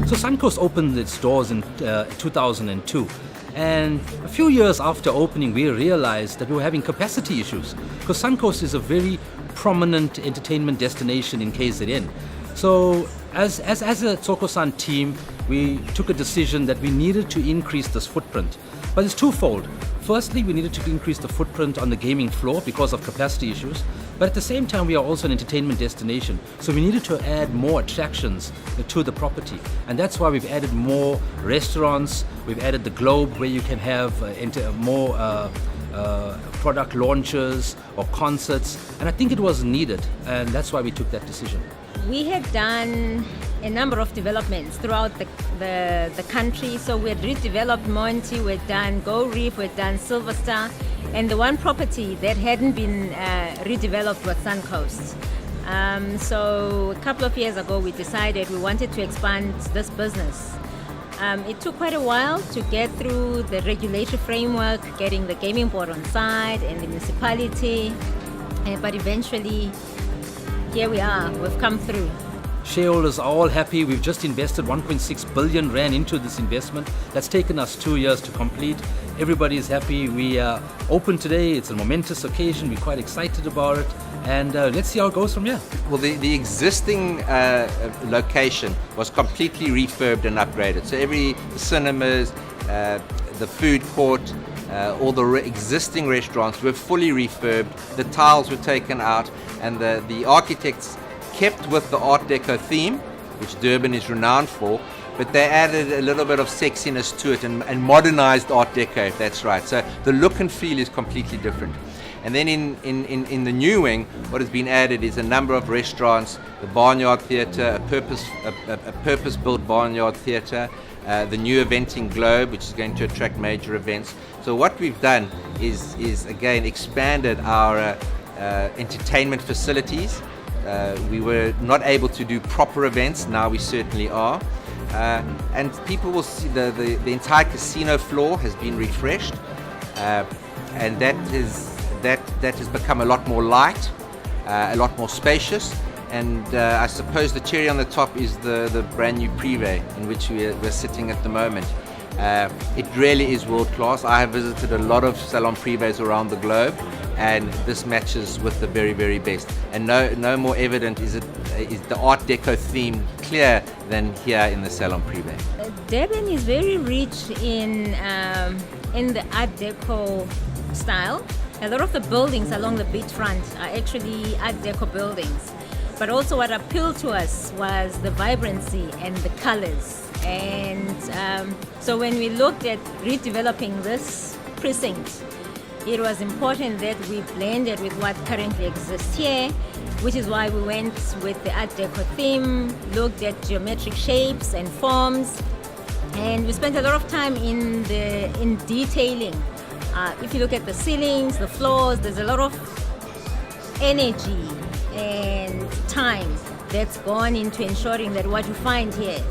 So SunCoast opened its doors in 2002. And a few years after opening, we realized that we were having capacity issues because SunCoast is a very prominent entertainment destination in KZN. So as a Togo Sun team, we took a decision that we needed to increase this footprint. But it's twofold. Firstly, we needed to increase the footprint on the gaming floor because of capacity issues. But at the same time, we are also an entertainment destination. So we needed to add more attractions to the property. And that's why we've added more restaurants. We've added the Globe where you can have more product launches or concerts. And I think it was needed. And that's why we took that decision. We had done a number of developments throughout the country. So we had redeveloped Monty, we'd done Go Reef, we'd done Silver Star, and the one property that hadn't been redeveloped was SunCoast. So a couple of years ago, we decided we wanted to expand this business. It took quite a while to get through the regulatory framework, getting the gaming board on side and the municipality, but eventually, here we are, we've come through. Shareholders are all happy. We've just invested 1.6 billion rand into this investment. That's taken us 2 years to complete. Everybody is happy. We are open today. It's a momentous occasion. We're quite excited about it. And let's see how it goes from here. Well, the existing location was completely refurbed and upgraded. So the cinemas, the food court, all the existing restaurants were fully refurbed. The tiles were taken out, and the architects kept with the Art Deco theme, which Durban is renowned for, but they added a little bit of sexiness to it and modernized Art Deco, if that's right. So the look and feel is completely different. And then in the new wing, what has been added is a number of restaurants, the Barnyard Theatre, a purpose-built Barnyard Theatre, the new eventing Globe, which is going to attract major events. So what we've done is again expanded our entertainment facilities. We were not able to do proper events, now we certainly are. And people will see the entire casino floor has been refreshed, and that has become a lot more light, a lot more spacious. And I suppose the cherry on the top is the brand new privé in which we're sitting at the moment. It really is world class. I have visited a lot of salon privés around the globe, and this matches with the very, very best. And no more evident is the Art Deco theme clear than here in the salon privé. Durban is very rich in the Art Deco style. A lot of the buildings along the beachfront are actually Art Deco buildings. But also what appealed to us was the vibrancy and the colors. And so when we looked at redeveloping this precinct, it was important that we blended with what currently exists here, which is why we went with the Art Deco theme, looked at geometric shapes and forms, and we spent a lot of time in detailing. If you look at the ceilings, the floors, there's a lot of energy and time that's gone into ensuring that what you find here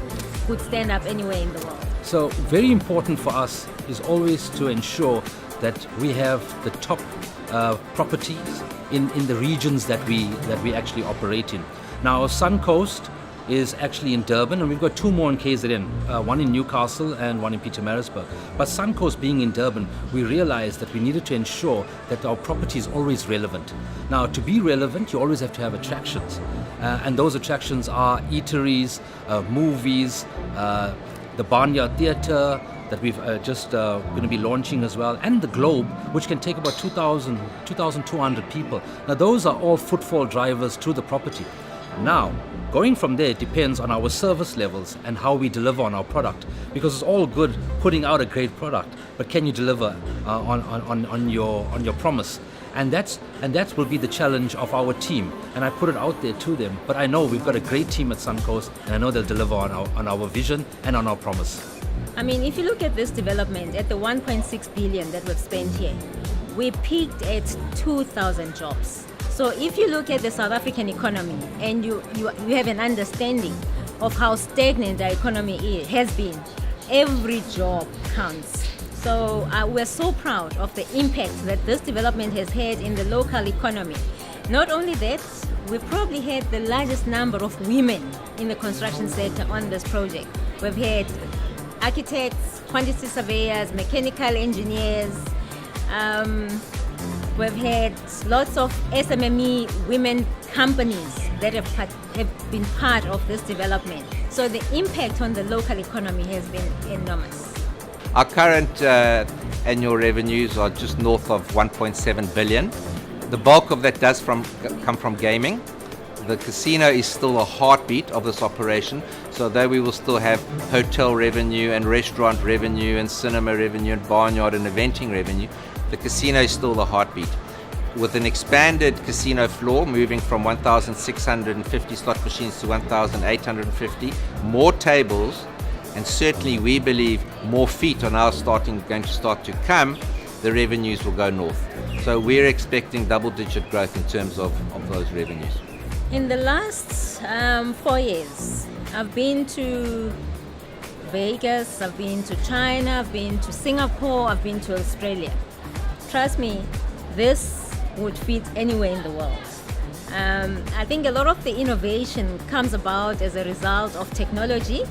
could stand up anywhere in the world. So very important for us is always to ensure that we have the top properties in the regions that we actually operate in. Now SunCoast is actually in Durban, and we've got two more in KZN, one in Newcastle and one in Pietermaritzburg. But SunCoast being in Durban, we realized that we needed to ensure that our property is always relevant. Now, to be relevant, you always have to have attractions. And those attractions are eateries, movies, the Barnyard Theatre that we've just going to be launching as well, and the Globe, which can take about 2,200 people. Now, those are all footfall drivers to the property. Now, going from there depends on our service levels and how we deliver on our product, because it's all good putting out a great product, but can you deliver on your promise? And that will be the challenge of our team, and I put it out there to them. But I know we've got a great team at SunCoast, and I know they'll deliver on our vision and on our promise. I mean, if you look at this development, at the 1.6 billion that we've spent here, we peaked at 2,000 jobs. So if you look at the South African economy and you have an understanding of how stagnant the economy has been, every job counts. So we're so proud of the impact that this development has had in the local economy. Not only that, we probably had the largest number of women in the construction sector on this project. We've had architects, quantity surveyors, mechanical engineers. We've had lots of SMME women companies that have been part of this development. So the impact on the local economy has been enormous. Our current annual revenues are just north of 1.7 billion. The bulk of that does come from gaming. The casino is still a heartbeat of this operation, so though we will still have hotel revenue and restaurant revenue and cinema revenue and barnyard and eventing revenue, the casino is still the heartbeat. With an expanded casino floor moving from 1,650 slot machines to 1,850, more tables, and certainly we believe more feet are now going to start to come, the revenues will go north. So we're expecting double-digit growth in terms of those revenues. In the last 4 years, I've been to Vegas, I've been to China, I've been to Singapore, I've been to Australia. Trust me, this would fit anywhere in the world. I think a lot of the innovation comes about as a result of technology,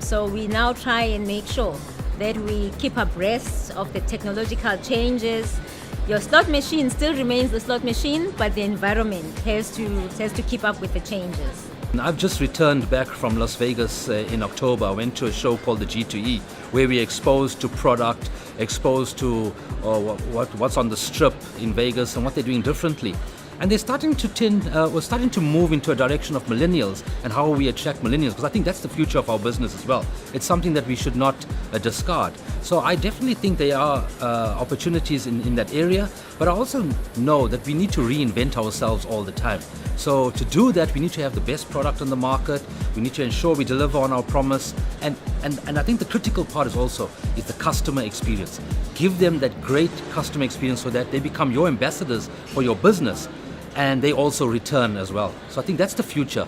so we now try and make sure that we keep abreast of the technological changes. Your slot machine still remains the slot machine, but the environment has to keep up with the changes. I've just returned back from Las Vegas in October. I went to a show called the G2E, where we're exposed to product, exposed to what's on the strip in Vegas and what they're doing differently. And they're starting to move into a direction of millennials and how we attract millennials, because I think that's the future of our business as well. It's something that we should not discard. So I definitely think there are opportunities in that area, but I also know that we need to reinvent ourselves all the time. So to do that, we need to have the best product on the market. We need to ensure we deliver on our promise. And I think the critical part is the customer experience. Give them that great customer experience so that they become your ambassadors for your business, and they also return as well. So I think that's the future.